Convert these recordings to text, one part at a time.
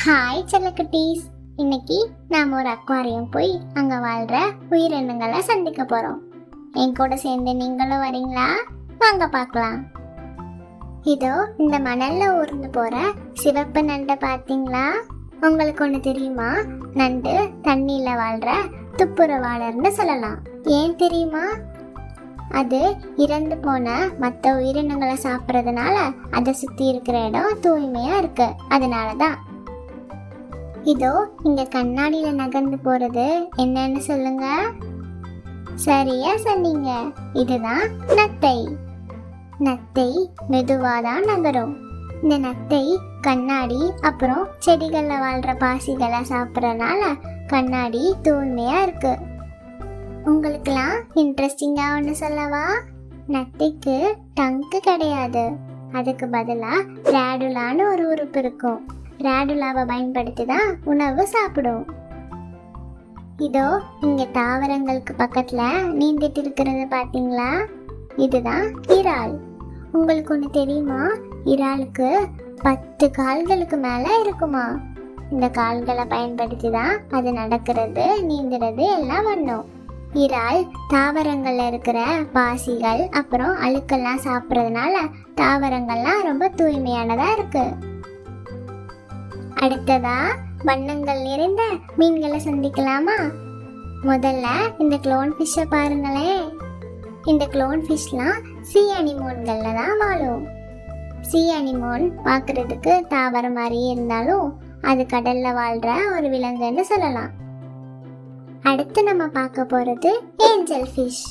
Hi செல்லக்குட்டீஸ். இன்னைக்கு நாம ஒரு அக்வாரியம் போய் அங்க வாழ்ற உயிரினங்களை சந்திக்க போறோம். என் கூட சேர்ந்து நீங்களும் வரீங்களா? வாங்க பார்க்கலாம். இதோ இந்த மணல்ல ஊர்ந்து போற சிவப்பு நண்டை பார்த்தீங்களா? உங்களுக்கு ஒண்ணு தெரியுமா? நண்டு தண்ணியில வாழ்ற துப்புரவாளர்னு சொல்லலாம். ஏன் தெரியுமா? அது இறந்து போன மற்ற உயிரினங்களை சாப்பிட்றதுனால அதை சுத்தி இருக்கிற இடம் தூய்மையா இருக்கு. அதனாலதான். இதோ இங்க கண்ணாடியில நகர்ந்து போறது என்னன்னு சொல்லுங்க. சரியா சொன்னீங்க, இதுதான் நத்தை. நத்தை மெதுவாதான் நகரும். இந்த நத்தை கண்ணாடி அப்புறம் செடிகள்ல வாழ்ற பாசிகளை சாப்பிட்றதுனால கண்ணாடி தூய்மையா இருக்கு. உங்களுக்குலாம் இன்ட்ரெஸ்டிங்கா ஒன்று சொல்லவா? நத்தைக்கு டங்கு கிடையாது. அதுக்கு பதிலா ரேடுலான்னு ஒரு உறுப்பு இருக்கும். ரேடுலாவை பயன்படுத்தி தான் உணவு சாப்பிடும். இதோ இங்க தாவரங்களுக்கு பக்கத்துல நீந்திட்டு இருக்கிறது பாத்தீங்களா? இதுதான் இறால். உங்களுக்கு ஒண்ணு தெரியுமா? இறாலுக்கு 10 கால்களுக்கு மேல இருக்குமா. இந்த கால்களை பயன்படுத்தி தான் அது நடக்கிறது, நீந்துறது எல்லாம் பண்ணும். இறால் தாவரங்கள்ல இருக்கிற பாசிகள் அப்புறம் அழுக்கெல்லாம் சாப்பிட்றதுனால தாவரங்கள்லாம் ரொம்ப தூய்மையானதா இருக்கு. அடுத்ததா வண்ணங்கள் நிறைந்த மீன்களை சந்திக்கலாமா? முதல்ல இந்த க்ளோன் ஃபிஷ்ஷை பாருங்களேன். இந்த க்ளோன் ஃபிஷ்லாம் சீ அனிமோன்கள்ல தான் வாழும். சீ அனிமோன் பார்க்கறதுக்கு தாவரம் மாதிரியே இருந்தாலும் அது கடல்ல வாழ்ற ஒரு விலங்குன்னு சொல்லலாம். அடுத்து நம்ம பார்க்க போறது ஏஞ்சல் ஃபிஷ்.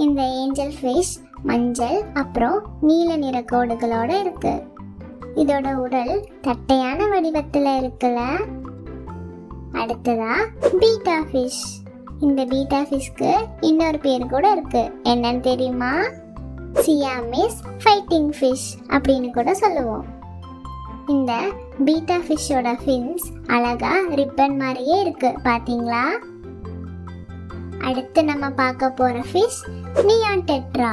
இந்த ஏஞ்சல் ஃபிஷ் மஞ்சள் அப்புறம் நீல நிற கோடுகளோட இருக்கு. இதோட உடல் தட்டையான வடிவத்துல இருக்குல்ல. அடுத்ததா பீட்டா ஃபிஷ். இந்த பீட்டா ஃபிஷ்க்கு இன்னொரு பேர் கூட இருக்கு. என்னன்னு தெரியுமா? சியாமீஸ் ஃபைட்டிங் ஃபிஷ் அப்படின்னு கூட சொல்லுவோம். இந்த பீட்டா ஃபிஷ்ஷோட ஃபின்ஸ் அழகா ரிப்பன் மாதிரியே இருக்கு, பாத்தீங்களா? அடுத்து நம்ம பார்க்க போற ஃபிஷ் நியான் டெட்ரா.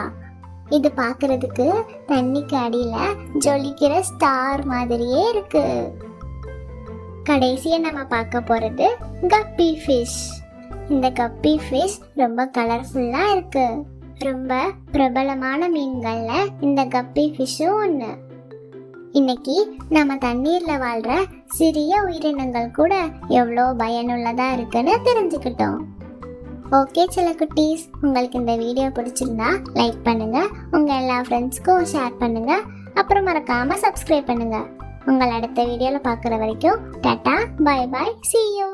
இது பார்க்கிறதுக்கு தண்ணிக்கு அடியில ஜொலிக்கிற ஸ்டார் மாதிரியே இருக்கு. கடைசியா நம்ம பார்க்க போறது கப்பி ஃபிஷ். இந்த கப்பி ஃபிஷ் ரொம்ப கலர்ஃபுல்லா இருக்கு. ரொம்ப பிரபலமான மீன்கள்ல இந்த கப்பி ஃபிஷ்ஷும் ஒன்று. இன்னைக்கு நம்ம தண்ணீர்ல வாழ்ற சிறிய உயிரினங்கள் கூட எவ்வளோ பயனுள்ளதா இருக்குன்னு தெரிஞ்சுக்கிட்டோம். ஓகே செல்லக்குட்டீஸ், உங்களுக்கு இந்த வீடியோ பிடிச்சிருந்தா லைக் பண்ணுங்க, உங்க எல்லா ஃப்ரெண்ட்ஸ்க்கும் ஷேர் பண்ணுங்க, அப்புறம் மறக்காம சப்ஸ்கிரைப் பண்ணுங்க. உங்களை அடுத்த வீடியோல பார்க்குற வரைக்கும் tata, bye bye, see you.